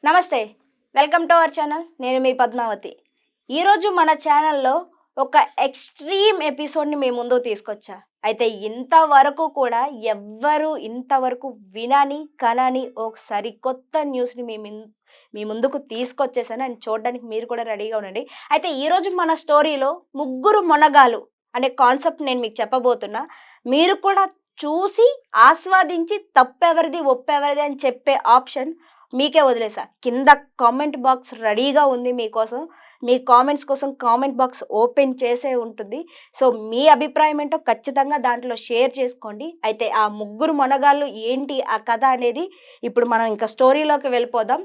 నమస్తే, welcome to our channel. నేను మీ పద్మావతి. ఈరోజు మన ఛానల్లో ఒక ఎక్స్ట్రీమ్ ఎపిసోడ్ని మీ ముందుకు తీసుకొచ్చా. అయితే ఇంతవరకు కూడా ఎవ్వరు ఇంతవరకు వినని కనని ఒక సరికొత్త న్యూస్ని మీ ముందుకు తీసుకొచ్చేసాను. అని చూడడానికి మీరు కూడా రెడీగా ఉండండి. అయితే ఈరోజు మన స్టోరీలో ముగ్గురు మొనగాలు అనే కాన్సెప్ట్ నేను మీకు చెప్పబోతున్నా. మీరు కూడా చూసి ఆస్వాదించి తప్పెవరిది ఒప్పెవరిది అని చెప్పే ఆప్షన్ మీకే వదిలేసా. కింద కామెంట్ బాక్స్ రెడీగా ఉంది మీకోసం. మీ కామెంట్స్ కోసం కామెంట్ బాక్స్ ఓపెన్ చేసే ఉంటుంది. సో మీ అభిప్రాయం ఏంటో ఖచ్చితంగా దాంట్లో షేర్ చేసుకోండి. అయితే ఆ ముగ్గురు మొనగాళ్ళు ఏంటి ఆ కథ అనేది ఇప్పుడు మనం ఇంకా స్టోరీలోకి వెళ్ళిపోదాం.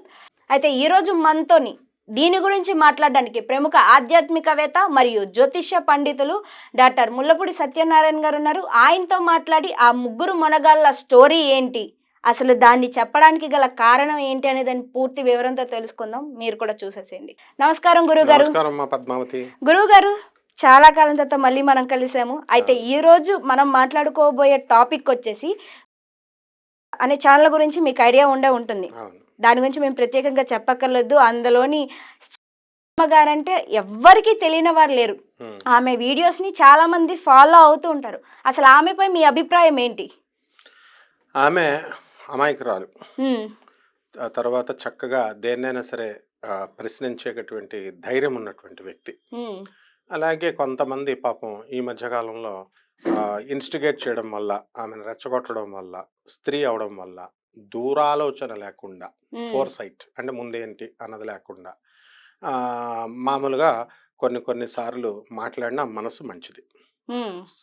అయితే ఈరోజు మనతోని దీని గురించి మాట్లాడడానికి ప్రముఖ ఆధ్యాత్మికవేత్త మరియు జ్యోతిష్య పండితులు డాక్టర్ ముల్లపూడి సత్యనారాయణ గారు ఉన్నారు. ఆయనతో మాట్లాడి ఆ ముగ్గురు మొనగాళ్ళ స్టోరీ ఏంటి, అసలు దాన్ని చెప్పడానికి గల కారణం ఏంటి అనే దాని పూర్తి వివరంతో తెలుసుకుందాం. మీరు కూడా చూసేసేయండి. నమస్కారం గురుగారు. గురుగారు, చాలా కాలం తర్వాత మళ్ళీ మనం కలిసాము. అయితే ఈ రోజు మనం మాట్లాడుకోబోయే టాపిక్ వచ్చేసి అనే ఛానల్ గురించి మీకు ఐడియా ఉంటుంది. దాని గురించి మేము ప్రత్యేకంగా చెప్పక్కర్లేదు. అందులోని గారంటే ఎవ్వరికి తెలియని వారు లేరు. ఆమె వీడియోస్ ని చాలా మంది ఫాలో అవుతూ ఉంటారు. అసలు ఆమెపై మీ అభిప్రాయం ఏంటి? ఆమె అమాయకురాలు, తర్వాత చక్కగా దేన్నైనా సరే ప్రశ్నించేటటువంటి ధైర్యం ఉన్నటువంటి వ్యక్తి. అలాగే కొంతమంది పాపం ఈ మధ్యకాలంలో ఇన్స్టిగేట్ చేయడం వల్ల, ఆమెను రెచ్చగొట్టడం వల్ల, స్త్రీ అవడం వల్ల దూరాలోచన లేకుండా, ఫోర్ సైట్ అంటే ముందేంటి అన్నది లేకుండా మామూలుగా కొన్నిసార్లు మాట్లాడిన మనసు మంచిది.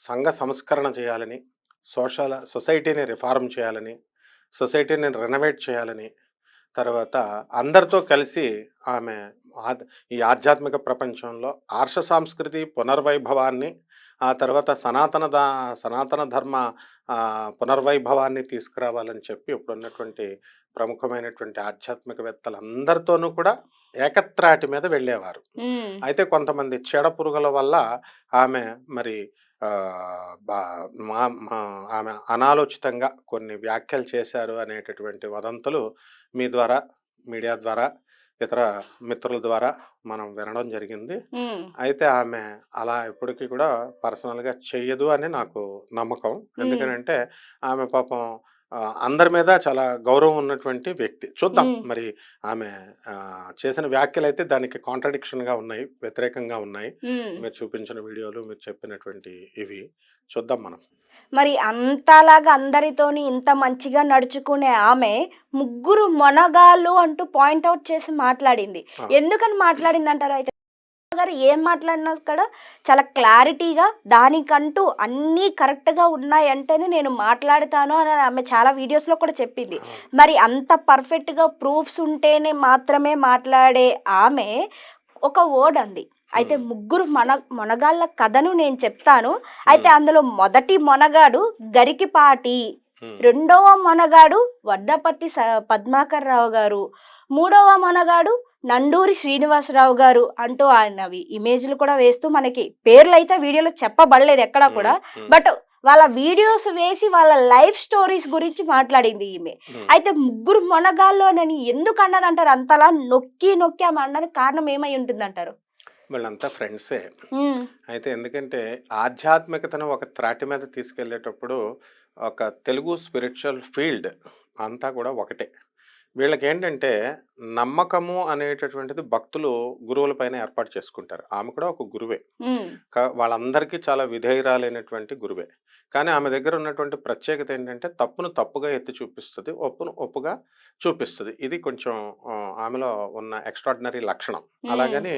సంఘ సంస్కరణ చేయాలని, సొసైటీని రిఫార్మ్ చేయాలని, సొసైటీని రెనోవేట్ చేయాలని, తర్వాత అందరితో కలిసి ఆమె ఈ ఆధ్యాత్మిక ప్రపంచంలో ఆర్ష సంస్కృతి పునర్వైభవాన్ని, ఆ తర్వాత సనాతన ధర్మ పునర్వైభవాన్ని తీసుకురావాలని చెప్పి ఇప్పుడున్నటువంటి ప్రముఖమైనటువంటి ఆధ్యాత్మికవేత్తలందరితోనూ కూడా ఏకత్రాటి మీద వెళ్ళేవారు. అయితే కొంతమంది చెడ పురుగుల వల్ల ఆమె మరి ఆమె అనాలోచితంగా కొన్ని వ్యాఖ్యలు చేశారు అనేటటువంటి వదంతులు మీ ద్వారా, మీడియా ద్వారా, ఇతర మిత్రుల ద్వారా మనం వినడం జరిగింది. అయితే ఆమె అలా ఎప్పటికీ కూడా పర్సనల్గా చెయ్యదు అని నాకు నమ్మకం. ఎందుకనంటే ఆమె పాపం అందరి మీద చాలా గౌరవం ఉన్నటువంటి వ్యక్తి. చూద్దాం మరి ఆమె చేసిన వ్యాఖ్యలు అయితే దానికి కాంట్రడిక్షన్గా ఉన్నాయి, వ్యతిరేకంగా ఉన్నాయి. మీరు చూపించిన వీడియోలు, మీరు చెప్పినటువంటి ఇవి చూద్దాం మనం. మరి అంతలాగా అందరితోని ఇంత మంచిగా నడుచుకునే ఆమె ముగ్గురు మొనగాళ్ళు అంటూ పాయింట్అవుట్ చేసి మాట్లాడింది. ఎందుకని మాట్లాడింది అంటారు? అయితే గారు ఏం మాట్లాడినా కూడా చాలా క్లారిటీగా దానికంటూ అన్నీ కరెక్ట్గా ఉన్నాయంటేనే నేను మాట్లాడతాను అని ఆమె చాలా వీడియోస్లో కూడా చెప్పింది. మరి అంత పర్ఫెక్ట్గా ప్రూఫ్స్ ఉంటేనే మాత్రమే మాట్లాడే ఆమె ఒక వర్డ్ అంది. అయితే ముగ్గురు మొనగాళ్ళ కథను నేను చెప్తాను. అయితే అందులో మొదటి మొనగాడు గరికిపాటి, రెండవ మొనగాడు వడ్డపత్తి పద్మాకర్ రావు గారు, మూడవ మొనగాడు నండూరి శ్రీనివాసరావు గారు అంటూ ఆయనవి ఇమేజ్లు కూడా వేస్తూ మనకి పేర్లు అయితే వీడియోలో చెప్పబడలేదు ఎక్కడా కూడా. బట్ వాళ్ళ వీడియోస్ వేసి వాళ్ళ లైఫ్ స్టోరీస్ గురించి మాట్లాడింది ఈమె. అయితే ముగ్గురు మొనగాళ్ళు అని ఎందుకు అన్నది అంటారు? అంతలా నొక్కి ఆమె అన్నది కారణం ఏమై ఉంటుంది అంటారు? వీళ్ళంతా ఫ్రెండ్సే. అయితే ఎందుకంటే ఆధ్యాత్మికతను ఒక త్రాటి మీద తీసుకెళ్లేటప్పుడు ఒక తెలుగు స్పిరిచువల్ ఫీల్డ్ అంతా కూడా ఒకటే. వీళ్ళకి ఏంటంటే నమ్మకము అనేటటువంటిది భక్తులు గురువుల పైన ఏర్పాటు చేసుకుంటారు. ఆమె కూడా ఒక గురువే, వాళ్ళందరికీ చాలా విధేయురాలైనటువంటి గురువే. కానీ ఆమె దగ్గర ఉన్నటువంటి ప్రత్యేకత ఏంటంటే తప్పును తప్పుగా ఎత్తి చూపిస్తుంది, ఒప్పును ఒప్పుగా చూపిస్తుంది. ఇది కొంచెం ఆమెలో ఉన్న ఎక్స్ట్రాడినరీ లక్షణం. అలాగని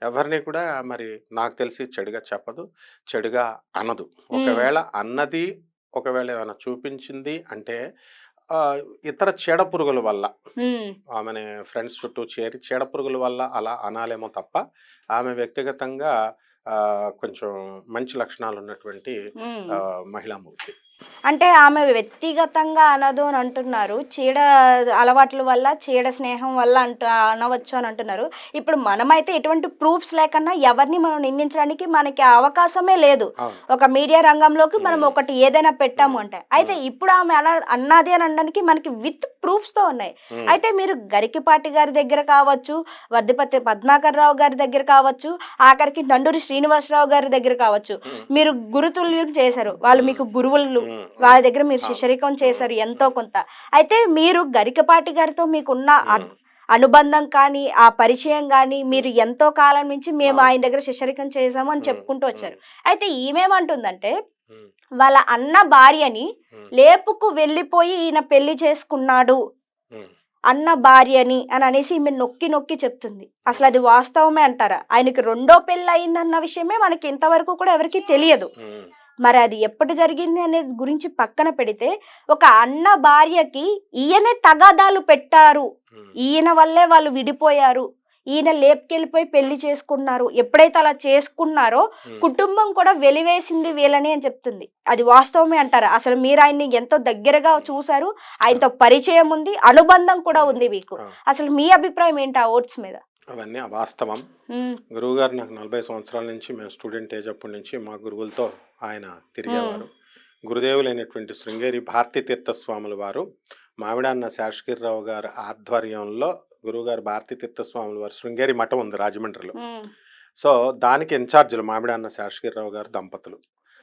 ఎవరిని కూడా మరి నాకు తెలిసి చెడుగా చెప్పదు, చెడుగా అనదు. ఒకవేళ అన్నది, ఒకవేళ ఏమైనా చూపించింది అంటే ఇతర చీడ పురుగుల వల్ల, ఆమెని ఫ్రెండ్స్ చుట్టూ చేరి చీడ పురుగుల వల్ల అలా అనాలేమో తప్ప ఆమె వ్యక్తిగతంగా కొంచెం మంచి లక్షణాలు ఉన్నటువంటి మహిళామూర్తి. అంటే ఆమె వ్యక్తిగతంగా అనదు అని అంటున్నారు. చీడ అలవాట్ల వల్ల, చీడ స్నేహం వల్ల అనవచ్చు అని అంటున్నారు. ఇప్పుడు మనమైతే ఎటువంటి ప్రూఫ్స్ లేకన్నా ఎవరిని మనం నిందించడానికి మనకి అవకాశమే లేదు. అవును. ఒక మీడియా రంగంలోకి మనం హ్మ్. ఒకటి ఏదైనా పెట్టాము హ్మ్. అంటే. అయితే హ్మ్. ఇప్పుడు ఆమె అలా అన్నది అని అనడానికి మనకి విత్ ప్రూఫ్స్‌తో ఉన్నాయి. హ్మ్. అయితే మీరు గరికపాటి గారి దగ్గర కావచ్చు, వర్ధిపతి పద్మాకర్ రావు గారి దగ్గర కావచ్చు, ఆఖరికి నండూరి శ్రీనివాసరావు గారి దగ్గర కావచ్చు. హ్మ్. మీరు గురుతుల్యం చేశారు. వాళ్ళు హ్మ్. మీకు గురువులు. హ్మ్. వాళ్ళ హ్మ్. దగ్గర మీరు అవును. శిష్యరికం హ్మ్. చేశారు ఎంతో హ్మ్. కొంత. అయితే మీరు గరికపాటి గారితో మీకున్న హ్మ్. అనుబంధం కానీ, ఆ పరిచయం గానీ, హ్మ్. మీరు ఎంతో కాలం నుంచి మేము అవును. ఆయన దగ్గర శిష్యరికం చేశాము అని హ్మ్. చెప్పుకుంటూ హ్మ్. వచ్చారు. అయితే ఈమెమంటుందంటే, హ్మ్. వాళ్ళ అన్న భార్యని హ్మ్. లేపుకు వెళ్ళిపోయి ఈయన పెళ్లి చేసుకున్నాడు. హ్మ్. అన్న భార్యని అని అనేసి ఈమె నొక్కి నొక్కి చెప్తుంది. హ్మ్. అసలది వాస్తవమే అంటారా? ఆయనకి రెండో పెళ్లయిందన్న విషయమే మనకి ఇంతవరకు కూడా ఎవరికీ తెలియదు. హ్మ్. మరి అది ఎప్పుడు జరిగింది అనేది గురించి పక్కన పెడితే, ఒక అన్న భార్యకి ఈయనే తగాదాలు పెట్టారు. హ్మ్. ఈయన వల్లే వాళ్ళు విడిపోయారు. ఈయన లేపుకెళ్ళిపోయి పెళ్లి చేసుకున్నారు. ఎప్పుడైతే అలా చేసుకున్నారో, హ్మ్. కుటుంబం కూడా వెలివేసింది వీళ్ళని అని చెప్తుంది. అది వాస్తవమే అంటారా? అసలు మీరాయన్ని ఎంతో దగ్గరగా హ్మ్. చూసారు. ఆ! ఆయనతో పరిచయం ఉంది. అనుబంధం కూడా హ్మ్. ఉంది మీకు. ఆ! అసలు మీ అభిప్రాయం ఏంటి ఆ ఓట్స్ మీద? అవన్నీ అవాస్తవం. హ్మ్. గురువుగారు నాకు 40 సంవత్సరాల నుంచి మేము స్టూడెంట్ ఏజ్ అప్పటి నుంచి మా గురువులతో ఆయన హ్మ్. తిరిగేవారు. గురుదేవులైనటువంటి శృంగేరి భారతీ తీర్థ స్వాముల వారు మామిడాన్న శేషగిరిరావు గారి ఆధ్వర్యంలో గురువుగారు భారతీ తీర్థ స్వాముల వారు శృంగేరి మఠం ఉంది రాజమండ్రిలో. హ్మ్. సో, దానికి ఇన్‌చార్జ్‌లు మామిడాన్న శేషగిరిరావు గారు దంపతులు.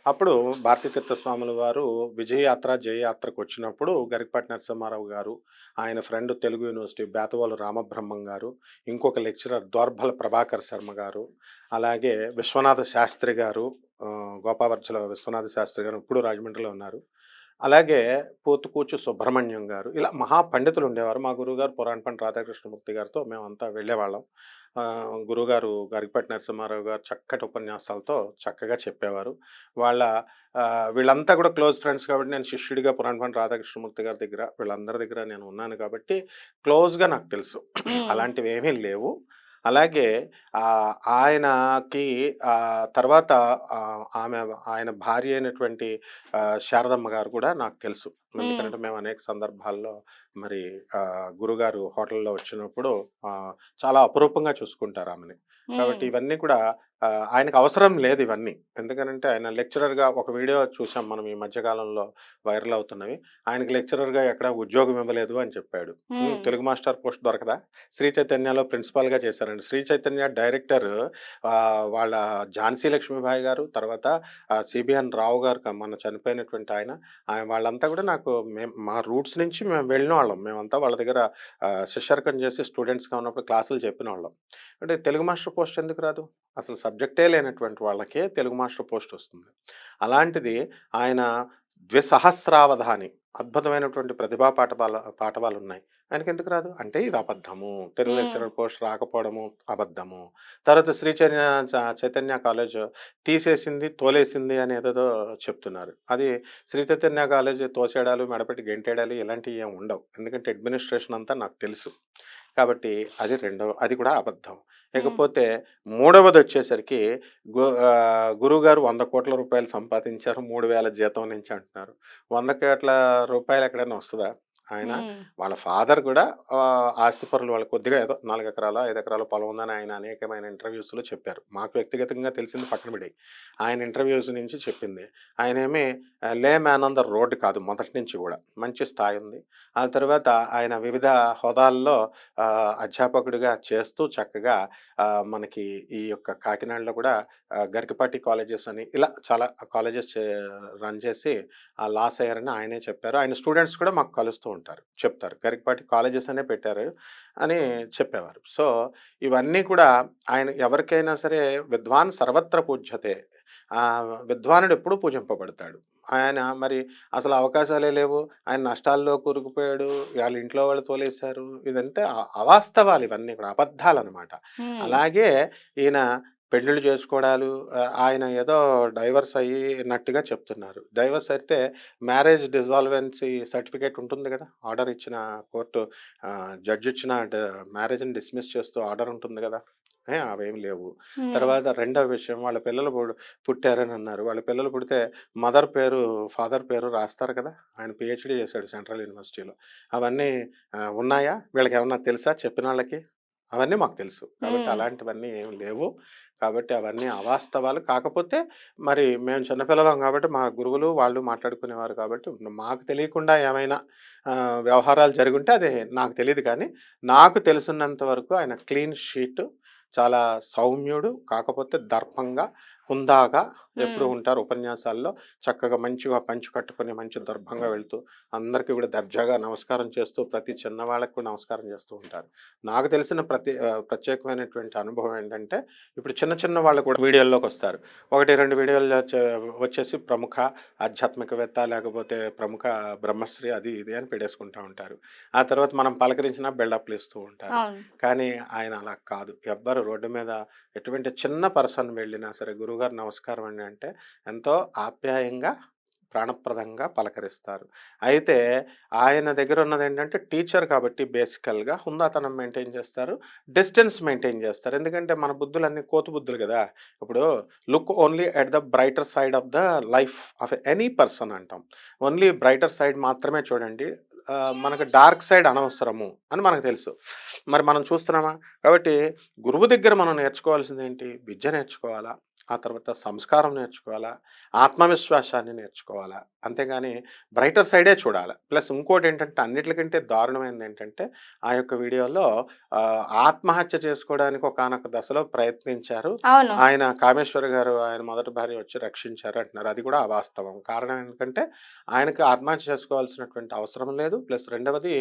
అప్పుడు భారతీ తీర్థ స్వాముల వారు విజయయాత్ర, జయయాత్రకొచ్చినప్పుడు గరికపాటి నరసింహారావు గారు, ఆయన ఫ్రెండ్ తెలుగు యూనివర్సిటీ బేతవాలు రామబ్రహ్మం గారు, ఇంకొక లెక్చరర్ దోర్బల ప్రభాకర్ శర్మ గారు, అలాగే విశ్వనాథ శాస్త్రి గారు, గోపావర్చల విశ్వనాథ శాస్త్రి గారు ఇప్పుడు రాజమండ్రిలో ఉన్నారు. అలాగే పోతుకూచు సుబ్రహ్మణ్యం గారు ఇలా మహా పండితులు ఉండేవారు. మా గురువుగారు పురాణపండి రాధాకృష్ణమూర్తి గారితో మేమంతా వెళ్ళేవాళ్ళం. గురువుగారు గరికపాటి నరసింహారావు గారు చక్కటి ఉపన్యాసాలతో చక్కగా చెప్పేవారు. వాళ్ళ వీళ్ళంతా కూడా క్లోజ్ ఫ్రెండ్స్ కాబట్టి నేను శిష్యుడిగా పురాణపండి రాధాకృష్ణమూర్తి గారి దగ్గర వీళ్ళందరి దగ్గర నేను ఉన్నాను కాబట్టి క్లోజ్‌గా నాకు తెలుసు. హ్మ్. అలాంటివేమీ లేవు. అలాగే ఆయనకి తర్వాత ఆమె ఆయన భార్య అయినటువంటి శారదమ్మ గారు కూడా నాకు తెలుసు. హ్మ్. ఎందుకంటే మేము అనేక సందర్భాల్లో మరి గురుగారు హోటల్‌లో వచ్చినప్పుడు చాలా అపురూపంగా చూసుకుంటారు ఆమెని. హ్మ్. కాబట్టి ఇవన్నీ కూడా ఆయనకు అవసరం లేదు ఇవన్నీ. ఎందుకనంటే ఆయన లెక్చరర్‌గా ఒక వీడియో చూసాం మనం ఈ మధ్య కాలంలో వైరల్ అవుతున్నవి. ఆయనకి లెక్చరర్‌గా ఎక్కడ ఉద్యోగం ఇవ్వలేదు అని చెప్పాడు. హ్మ్. తెలుగు మాస్టర్ పోస్ట్ దొరకదా? శ్రీ చైతన్యలో ప్రిన్సిపాల్‌గా చేశారండి. శ్రీ చైతన్య డైరెక్టర్ వాళ్ళ ఝాన్సీ లక్ష్మీబాయి గారు, తర్వాత సిబిఎన్ రావు గారు మొన్న చనిపోయినటువంటి ఆయన. వాళ్ళంతా కూడా నాకు మా రూట్స్ నుంచి మేము వెళ్ళినవాళ్ళం. మేమంతా వాళ్ళ దగ్గర శిష్యరికం చేసి స్టూడెంట్స్‌గా ఉన్నప్పుడు క్లాసులు చెప్పినవాళ్ళం. అంటే తెలుగు మాస్టర్ పోస్ట్ ఎందుకు రాదు? అసలు సబ్జెక్టే లేనటువంటి వాళ్ళకే తెలుగు మాస్టర్ పోస్ట్ వస్తుంది. అలాంటిది ఆయన ద్విసహస్రావధాని అద్భుతమైనటువంటి ప్రతిభా పాటవాలున్నాయి. ఆయనకెందుకు రాదు? అంటే ఇది అబద్ధము. తెలుగు హ్మ్. లెక్చరర్ పోస్ట్ రాకపోవడము అబద్ధము. తర్వాత శ్రీ చైతన్య కాలేజ్ తీసేసింది, తోలేసింది అని ఏదేదో చెప్తున్నారు. అది శ్రీ చైతన్య కాలేజ్ తోసేయడాలు, మెడపెట్టి గెంటేయడాలు ఇలాంటివి ఏమి ఉండవు. ఎందుకంటే అడ్మినిస్ట్రేషన్ అంతా నాకు తెలుసు. కాబట్టి అది కూడా అబద్ధం. హ్మ్. ఇకపోతే మూడవదొచ్చేసరికి గురువుగారు రూ. 100,00,00,000 సంపాదించారు 3,000 జీతం నుంచి అంటున్నారు. 100,00,00,000 ఎక్కడైనా వస్తదా? ఆయన హ్మ్. వాళ్ళ ఫాదర్ కూడా ఆస్తిపరులు వాళ్ళు కొద్దిగా ఏదో 4 ఎకరాలో, 5 ఎకరాల పొలం ఉందని ఆయన అనేకమైన ఇంటర్వ్యూస్‌లో చెప్పారు. మాకు వ్యక్తిగతంగా తెలిసింది పక్కన పడేయి. ఆయన ఇంటర్వ్యూస్ నుంచి చెప్పింది. ఆయనేమి లే మ్యాన్ ఆన్ ద రోడ్ కాదు మొదటి నుంచి గూడా. మంచి స్థాయి ఉంది. ఆ తర్వాత ఆయన వివిధ హోదాల్లో అధ్యాపకుడిగా చేస్తూ చక్కగా మనకి ఈ యొక్క కాకినాడలో కూడా గరికపాటి కాలేజెస్ అని ఇలా చాలా కాలేజెస్ రన్ చేసి లాస్ అయ్యారని ఆయనే చెప్పారు. ఆయన స్టూడెంట్స్ కూడా మాకు కలుస్తూ ఉంటారు. చెప్తారు. గరికపాటి కాలేజెస్ అనే పెట్టారు అని చెప్పేవారు. సో, ఇవన్నీ కూడా ఆయన ఎవరికైనా సరే విద్వాన్ సర్వత్ర పూజ్యతే. విద్వానుడు ఎప్పుడూ పూజింపబడతాడు. ఆయన మరి అసలు అవకాశాలే లేవు. ఆయన నష్టాల్లో కూరుకుపోయాడు. వాళ్ళ ఇంట్లో వాళ్ళు తోలేశారు. ఇదంతా అవాస్తవాలు ఇవన్నీ కూడా అబద్ధాలనమాట. హ్మ్. అలాగే ఈయన పెళ్ళిళ్ళు చేసుకోవడాలు ఆయన ఏదో డైవర్స్ అయ్యినట్టుగా చెప్తున్నారు. డైవర్స్ అయితే మ్యారేజ్ డిసాల్వెన్సీ సర్టిఫికేట్ ఉంటుంది గదా! ఆర్డర్ ఇచ్చిన కోర్టు జడ్జ్ ఇచ్చిన మ్యారేజ్‌ని డిస్మిస్ చేస్తూ ఆర్డర్ ఉంటుంది గదా! అవేం లేవు. ఉమ్, తర్వాత రెండవ విషయం, వాళ్ళ పిల్లలు పుట్టారని అన్నారు. వాళ్ళ పిల్లలు పుడితే మదర్ పేరు, ఫాదర్ పేరు రాస్తారు కదా! ఆయన పీహెచ్‌డీ చేశాడు సెంట్రల్ యూనివర్సిటీలో. అవన్నీ ఉన్నాయా? వీళ్ళకేమన్నా తెలుసా చెప్పినోళ్ళకి? అవన్నీ మాకు తెలుసు. కాబట్టి ఉమ్, అలాంటివన్నీ ఏమి లేవు. కాబట్టి అవన్నీ అవాస్తవాలు. కాకపోతే మరి మేము చిన్నపిల్లలం కాబట్టి మా గురువులు వాళ్ళు మాట్లాడుకునేవారు కాబట్టి మాకు తెలియకుండా ఏమైనా వ్యవహారాలు జరుగుంటే అది నాకు తెలీదు కానీ, నాకు తెలిసినంత వరకు ఆయన క్లీన్ షీట్, చాలా సౌమ్యుడు. కాకపోతే దర్పంగా, హుందాగా ఎప్పుడూ ఉమ్. ఉంటారు ఉపన్యాసాల్లో. చక్కగా మంచిగా పంచె కట్టుకొని మంచి దర్భంగా వెళ్తూ అందరికీ కూడా దర్జాగా నమస్కారం చేస్తూ ప్రతి చిన్నవాళ్ళకి కూడా నమస్కారం చేస్తూ ఉంటారు. నాకు తెలిసిన ప్రత్యేకమైనటువంటి అనుభవం ఏంటంటే, ఇప్పుడు చిన్న చిన్న వాళ్ళు కూడా వీడియోల్లోకి వస్తారు. 1, 2 వీడియోల్లో వచ్చేసి ప్రముఖ ఆధ్యాత్మికవేత్త, లేకపోతే ప్రముఖ బ్రహ్మశ్రీ అది ఇది అని పెట్టేసుకుంటూ ఉంటారు. ఆ తర్వాత మనం పలకరించినా బిల్డప్లు ఇస్తూ ఉంటారు. అవును. కానీ ఆయన అలా కాదు. ఎవ్వరు రోడ్డు మీద ఎటువంటి చిన్న పర్సన్ వెళ్ళినా సరే, గురువుగారు నమస్కారం అండి అంటే ఎంతో ఆప్యాయంగా, ప్రాణప్రదంగా పలకరిస్తారు. అయితే ఆయన దగ్గర ఉన్నదేంటంటే టీచర్ కాబట్టి బేసికల్‌గా హుందాతనం మెయింటైన్ చేస్తారు. డిస్టెన్స్ మెయింటైన్ చేస్తారు. ఎందుకంటే మన బుద్ధులన్నీ కోతి బుద్ధులు గదా! ఇప్పుడు look only at the brighter side of the life of any person అంటాం. ఓన్లీ బ్రైటర్ సైడ్ మాత్రమే చూడండి. మనకు డార్క్ సైడ్ అనవసరము అని మనకు తెలుసు. మరి మనం చూస్తున్నామా? కాబట్టి గురువు దగ్గర మనం నేర్చుకోవాల్సిందేంటి? విద్య నేర్చుకోవాలా, ఆ తర్వాత సంస్కారం నేర్చుకోవాలా, ఆత్మవిశ్వాసాన్ని నేర్చుకోవాలా. అంతేగాని బ్రైటర్ సైడే చూడాలి. ప్లస్ ఇంకోటేంటంటే అన్నిట్లకంటే దారుణమైనదేంటంటే, ఆ యొక్క వీడియోలో ఆత్మహత్య చేసుకోవడానికి ఒకానొక దశలో ప్రయత్నించారు. అవును. ఆయన కామేశ్వర్ గారు ఆయన మొదటి భార్య వచ్చి రక్షించారు అంటున్నారు. అది కూడా అవాస్తవం. కారణం ఏంటంటే, ఆయనకి ఆత్మహత్య చేసుకోవాల్సినటువంటి అవసరం లేదు. ప్లస్ రెండవది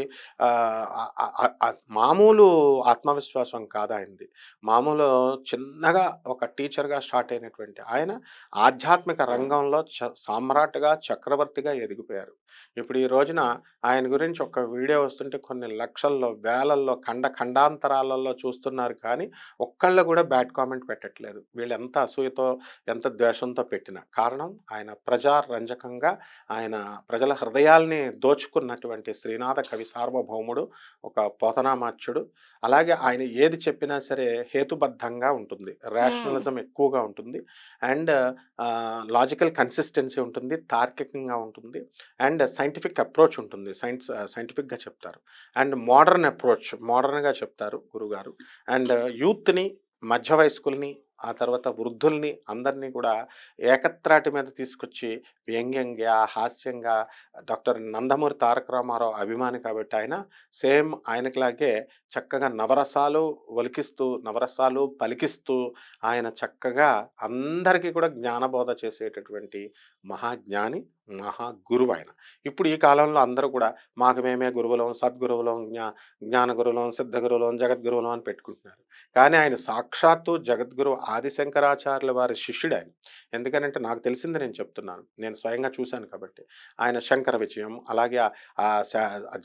మామూలు ఆత్మవిశ్వాసం కాదాయనది. మామూలు చిన్నగా ఒక టీచర్‌గా స్టార్ట్ అయినటువంటి ఆయన ఆధ్యాత్మిక రంగంలో సామ్రాట్‌గా, చక్రవర్తిగా ఎదిగిపోయారు. ఇప్పుడు ఈ రోజున ఆయన గురించి ఒక వీడియో వస్తుంటే కొన్ని లక్షల్లో, వేలల్లో, ఖండాంతరాలలో చూస్తున్నారు కానీ, ఒక్కళ్ళు కూడా బ్యాడ్ కామెంట్ పెట్టట్లేదు. వీళ్ళు ఎంత అసూయతో, ఎంత ద్వేషంతో పెట్టినా. కారణం ఆయన ప్రజారంజకంగా, ఆయన ప్రజల హృదయాల్ని దోచుకున్నటువంటి శ్రీనాథ కవి సార్వభౌముడు, ఒక పోతనామాత్యుడు. అలాగే ఆయన ఏది చెప్పినా సరే హేతుబద్ధంగా ఉంటుంది. ఉమ్, రేషనలిజం ఎక్కువగా ఉంటుంది. అండ్ లాజికల్ కన్సిస్టెన్సీ ఉంటుంది. తార్కికంగా ఉంటుంది. అండ్ సైంటిఫిక్ అప్రోచ్ ఉంటుంది. సైంటిఫిక్‌గా చెప్తారు. అండ్ మోడర్న్‌గా చెప్తారు గురువుగారు. అండ్ యూత్‌ని, మధ్య వయస్కుల్ని, ఆ తర్వాత వృద్ధుల్ని అందరినీ కూడా ఏకత్రాటి మీద తీసుకొచ్చి వ్యంగ్యంగా, హాస్యంగా, డాక్టర్ నందమూరి తారక రామారావు అభిమాని కాబట్టి ఆయన సేమ్ ఆయనకిలాగే చక్కగా నవరసాలు ఒలికిస్తూ, నవరసాలు పలికిస్తూ ఆయన చక్కగా అందరికీ కూడా జ్ఞానబోధ చేసేటటువంటి మహాజ్ఞాని, మహాగురువు ఆయన. ఇప్పుడు ఈ కాలంలో అందరూ కూడా మాకు మేమే గురువులం, సద్గురువులం, జ్ఞాన గురువులం, సిద్ధ గురువులం, జగద్గురువులం అని పెట్టుకుంటున్నారు. కానీ ఆయన సాక్షాత్తు జగద్గురువు ఆదిశంకరాచార్యుల వారి శిష్యుడాయన. ఎందుకనంటే నాకు తెలిసింది నేను చెప్తున్నాను. నేను స్వయంగా చూశాను కాబట్టి. ఆయన శంకర విజయం, అలాగే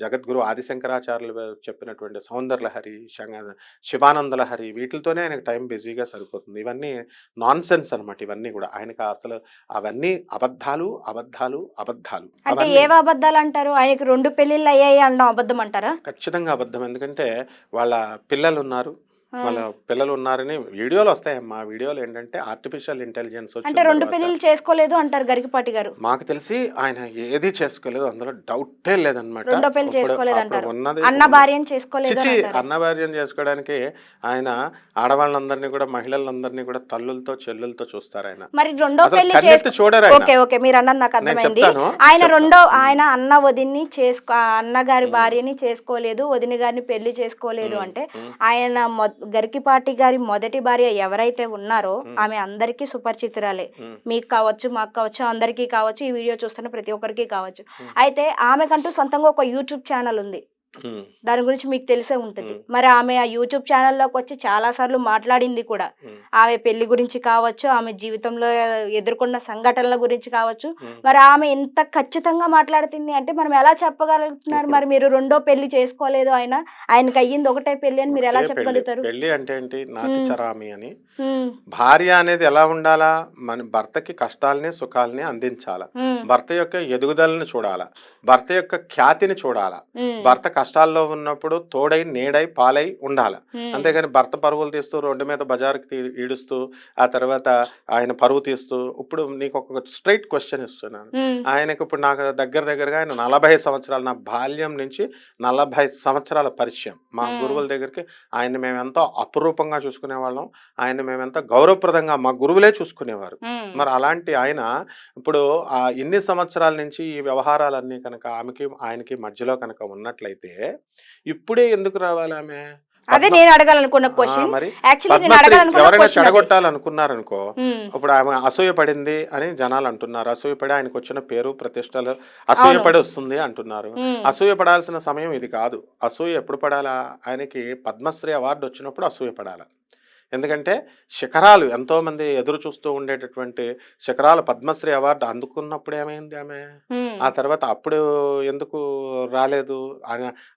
జగద్గురు ఆదిశంకరాచార్యులు చెప్పినటువంటి సౌందర్యలహరి, శివానంద లహరి వీటిలతోనే ఆయనకు టైం బిజీగా సరిపోతుంది. ఇవన్నీ నాన్‌సెన్స్ అనమాట ఇవన్నీ గూడా. ఆయనకు అసలు అవన్నీ అబద్ధాలు, అబద్ధాలు, అబద్ధాలు. అంటే అవన్నీ ఏవి అబద్ధాలంటారు? ఆయనకి 2 పెళ్ళిళ్ళు అయ్యాయి అనడం అబద్ధం అంటారా? ఖచ్చితంగా అబద్ధం. ఎందుకంటే వాళ్ళ పిల్లలున్నారు. ఆ! వాళ్ళ పిల్లలున్నారని వీడియోలు వస్తాయమ్మా. వీడియోలు ఏంటంటే ఆర్టిఫిషియల్ ఇంటెలిజెన్స్ అంటే వచ్చిన 2 తర్వాత పెళ్ళిళ్ళు చేసుకోలేదు అంటారు గరికపాటి గారు. మాకు తెలిసి ఆయన ఏది చేసుకోలేదు. అందులో డౌటే లేదనమాట. రెండో పెళ్లి అప్పుడు చేసుకోలేదంటారు. ఉన్నది అన్న భార్యని చేసుకోలేదు చిచి అని అంటారు. అన్న భార్యను చేసుకోవడానికి ఆయన ఆడవాళ్ళందరినీ కూడా, మహిళలందరినీ కూడా తల్లులతో, చెల్లులతో చూస్తారాయన. మరి రెండో అసలు పెళ్లి కన్నెత్తి చూడరాయన. ఓకే. ఓకే. మీరన్నది నాకు నేను అర్థమైంది. చెప్తాను. ఆయన చెప్తా. ఆయన అన్న వదిన్ని అన్నగారి హ్మ్. భార్యని చేసుకోలేదు, వదిన గారిని పెళ్లి చేసుకోలేదు హ్మ్. అంటే హ్మ్. ఆయన గరికిపాటి గారి మొదటి భార్య ఎవరైతే ఉన్నారో హ్మ్. ఆమె అందరికీ సుపరిచితురాలే. హ్మ్. మీకు కావచ్చు, మాకు కావచ్చు, అందరికీ కావచ్చు, ఈ వీడియో చూస్తున్న ప్రతి ఒక్కరికి కావచ్చు. హ్మ్. అయితే ఆమెకంటూ సొంతంగా ఒక యూట్యూబ్ ఛానల్ ఉంది. హ్మ్. దాని గురించి మీకు తెలిసే ఉంటది. హ్మ్. మరి ఆమె ఆ యూట్యూబ్ ఛానల్‌లోకి వచ్చి చాలా సార్లు మాట్లాడింది కూడా. హ్మ్. ఆమె పెళ్లి గురించి కావచ్చు, ఆమె జీవితంలో ఎదుర్కొన్న సంఘటనల గురించి కావచ్చు. హ్మ్. మరి ఆమె ఇంత ఖచ్చితంగా మాట్లాడుతుంది అంటే మనం ఎలా చెప్పగలుగుతున్నారు? ఇప్పుడు మరి మీరు రెండో పెళ్లి చేసుకోలేదు ఆయనకి అయ్యింది ఒకటే పెళ్లి అని మీరు ఎలా ఒకటే పెళ్లి. చెప్పగలుగుతారు? పెళ్లి అంటే ఏంటి? నాతి హ్మ్. చరామి అని. హ్మ్. భార్య అనేది ఎలా ఉండాలా? మన భర్తకి కష్టాల్ని, సుఖాల్ని అందించాల. హ్మ్. భర్త యొక్క ఎదుగుదలని చూడాల. భర్త యొక్క ఖ్యాతిని చూడాల. హ్మ్. భర్త కష్టాల్లో ఉన్నప్పుడు తోడై నీడై పాలై ఉండాలి. ఉమ్, అంతేగాని భర్త పరువులు తీస్తూ రోడ్డు మీద బజారుకి ఈడుస్తూ ఆ తర్వాత ఆయన పరువు తీస్తూ ఇప్పుడు నీకు ఒక స్ట్రైట్ క్వశ్చన్ ఇస్తున్నాను. ఉమ్, ఆయనకి ఇప్పుడు నాకు దగ్గరగా ఆయన 40 సంవత్సరాలు, నా బాల్యం నుంచి 40 సంవత్సరాల పరిచయం. మా ఉమ్, గురువుల దగ్గరికి ఆయన్ని మేము ఎంతో అపురూపంగా చూసుకునేవాళ్ళం. ఆయన్ని మేము ఎంతో గౌరవప్రదంగా మా గురువులే చూసుకునేవారు. ఉమ్. మరి అలాంటి ఆయన ఇప్పుడు ఇన్ని సంవత్సరాల నుంచి ఈ వ్యవహారాలన్నీ కనుక ఆయనకి మధ్యలో కనుక ఉన్నట్లయితే ఇప్పుడే ఎందుకు రావాలి ఆమె? అదే పద్మ నేను అడగాలనుకున్న క్వశ్చన్. మరి యాక్చువల్లీ నేను పద్మశ్రీ అడగాలనుకున్న ఎవరైనా క్వశ్చన్ అది. చెడగొట్టాలనుకున్నారనుకో, ఉమ్, ఇప్పుడు ఆమె అసూయ పడింది అని జనాలు అంటున్నారు. అసూయపడి ఆయనకు వచ్చిన పేరు ప్రతిష్టలు అవును. అసూయపడి వస్తుంది అంటున్నారు. ఉమ్, అసూయ పడాల్సిన సమయం ఇది కాదు. అసూయ ఎప్పుడు పడాలా? ఆయనకి పద్మశ్రీ అవార్డు వచ్చినప్పుడు అసూయ పడాలి. ఎందుకంటే శిఖరాలు ఎంతోమంది ఎదురు చూస్తూ ఉండేటటువంటి శిఖరాలు పద్మశ్రీ అవార్డు అందుకున్నప్పుడు ఏమైంది ఆమె? ఉమ్, ఆ తర్వాత అప్పుడు ఎందుకు రాలేదు?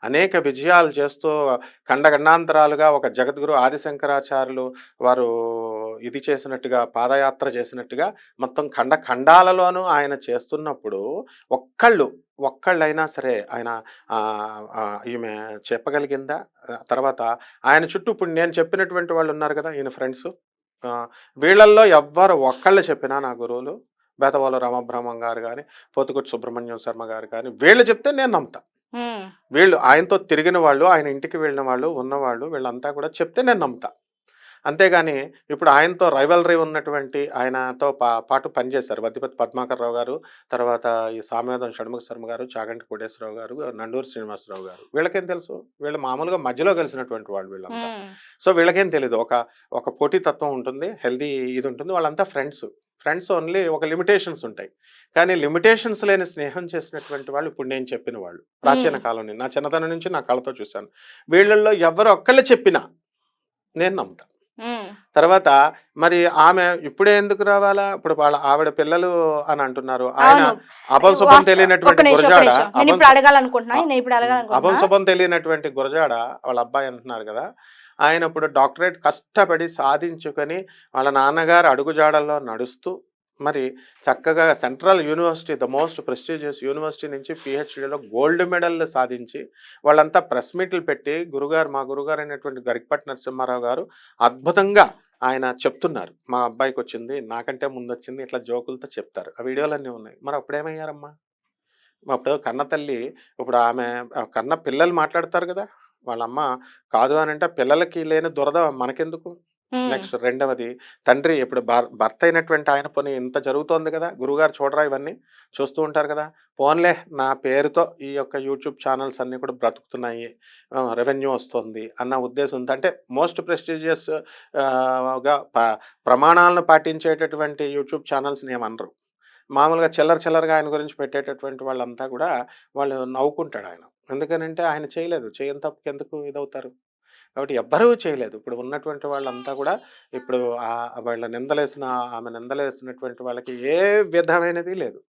అనేక విజయాలు చేస్తూ ఖండఖండాంతరాలుగా ఒక జగద్గురు ఆదిశంకరాచార్యులు వారు ఇది చేసినట్టుగా, పాదయాత్ర చేసినట్టుగా మొత్తం ఖండాలలోనూ ఆయన చేస్తున్నప్పుడు ఒక్కళ్ళైనా సరే ఆయన ఈమె చెప్పగలిగిందా? తర్వాత ఆయన చుట్టూ ఇప్పుడు నేను చెప్పినటువంటి వాళ్ళు ఉన్నారు కదా ఈయన ఫ్రెండ్స్, వీళ్ళల్లో ఎవ్వరు ఒక్కళ్ళు చెప్పినా నా గురువులు బేతవాళ్ళ రామబ్రహ్మం గారు కానీ, పోతుకొట్టి సుబ్రహ్మణ్యం శర్మ గారు కానీ, వీళ్ళు చెప్తే నేను నమ్ముతా. ఉమ్, వీళ్ళు ఆయనతో తిరిగిన వాళ్ళు, ఆయన ఇంటికి వెళ్ళిన వాళ్ళు, ఉన్నవాళ్ళు వీళ్ళంతా కూడా చెప్తే నేను నమ్ముతా. అంతేగాని ఇప్పుడు ఆయనతో రైవలరీ ఉన్నటువంటి ఆయనతో పాటు పనిచేశారు వద్దిపతి పద్మాకర్రావు గారు, తర్వాత ఈ సామ్యవాదం షణ్ముఖ శర్మ గారు, చాగంటి కోటేశ్వరరావు గారు, నండూరు శ్రీనివాసరావు గారు. వీళ్ళకేం తెలుసు? వీళ్ళు మామూలుగా మధ్యలో కలిసినటువంటి వాళ్ళు వీళ్ళంతా. ఉమ్, సో వీళ్ళకేం తెలీదు. ఒక పోటీతత్వం ఉంటుంది, హెల్దీ ఇది ఉంటుంది. వాళ్ళంతా ఫ్రెండ్స్ ఓన్లీ ఒక లిమిటేషన్స్ ఉంటాయి. కానీ లిమిటేషన్స్ లేని స్నేహం చేసినటువంటి వాళ్ళు ఇప్పుడు నేను చెప్పిన వాళ్ళు. ప్రాచీన ఉమ్, కాలం నా చిన్నతనం నుంచి నా కళ్ళతో చూశాను. వీళ్ళల్లో ఎవరు ఒక్కళ్ళు చెప్పినా నేను నమ్ముతా. ఉమ్. తర్వాత మరి ఆమె ఇప్పుడే ఎందుకు రావాలా? ఇప్పుడు ఆవిడ పిల్లలు అని అంటున్నారు. ఆయన అవును. అభంశుభం ఒక తెలియనటువంటి నిమిషం, ఒక గురజాడ, నిమిషం. నేను ఇప్పుడు అడగాలనుకుంటున్నా, నేను ఇప్పుడు అడగాలనుకుంటున్నా. అభంశుభం తెలియనటువంటి గురజాడ వాళ్ళ అబ్బాయి అంటున్నారు కదా, ఆయన ఇప్పుడు డాక్టరేట్ కష్టపడి సాధించుకొని వాళ్ళ నాన్నగారు అడుగుజాడల్లో నడుస్తూ మరి చక్కగా central university, the most prestigious university నుంచి పిహెచ్డీలో గోల్డ్ మెడల్ సాధించి వాళ్ళంతా ప్రెస్ మీట్లు పెట్టి మా గురుగారు అయినటువంటి గరికపాటి నరసింహారావు గారు అద్భుతంగా ఆయన చెప్తున్నారు. మా అబ్బాయికి వచ్చింది, నాకంటే ముందు వచ్చింది, ఇట్లా జోకులతో చెప్తారు. ఆ వీడియోలన్నీ ఉన్నాయి. మరి అప్పుడేమయ్యారమ్మా? అప్పుడు కన్న తల్లి, ఇప్పుడు ఆమె కన్న పిల్లలు మాట్లాడతారు కదా, వాళ్ళమ్మ కాదు అని అంటే పిల్లలకి లేని దురద మనకెందుకు? ఉమ్, నెక్స్ట్ రెండవది తండ్రి, ఇప్పుడు భర్త అయినటువంటి ఆయన పని ఇంత జరుగుతోంది కదా, గురుగారు చూడరా ఇవన్నీ చూస్తూ ఉంటారు కదా, పోన్లే నా పేరుతో ఈ యొక్క యూట్యూబ్ ఛానల్స్ అన్నీ కూడా బ్రతుకుతున్నాయి, రెవెన్యూ వస్తుంది అన్న ఉద్దేశంతో, అంటే మోస్ట్ ప్రెస్టీజియస్ గా ప్రమాణాలను పాటించేటటువంటి యూట్యూబ్ ఛానల్స్ని ఏమనరు. మామూలుగా చిల్లరగా ఆయన గురించి పెట్టేటటువంటి వాళ్ళంతా కూడా వాళ్ళు నవ్వుకుంటాడు ఆయన. ఎందుకనంటే ఆయన చేయలేదు. చేయని తప్పుకి ఎందుకు ఇదవుతారు? కాబట్టి ఎవ్వరూ చేయలేదు. ఇప్పుడు ఉన్నటువంటి వాళ్ళంతా కూడా ఇప్పుడు ఆమె నిందలేసినటువంటి వాళ్ళకి ఏ విధమైనది లేదు.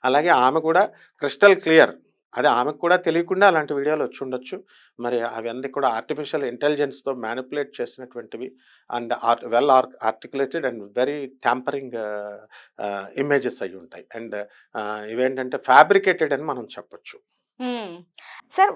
అలాగే ఆమె కూడా క్రిస్టల్ క్లియర్. అది ఆమెకు కూడా తెలియకుండా అలాంటి వీడియోలు వచ్చుండొచ్చు. మరి అవన్నీ కూడా ఆర్టిఫిషియల్ ఇంటెలిజెన్స్‌తో మ్యానిపులేట్ చేసినటువంటివి and articulated and very tampering images అయ్యుంటాయి. అండ్ ఇవేంటంటే ఫ్యాబ్రికేటెడ్ అని మనం చెప్పొచ్చు. ఉమ్. సార్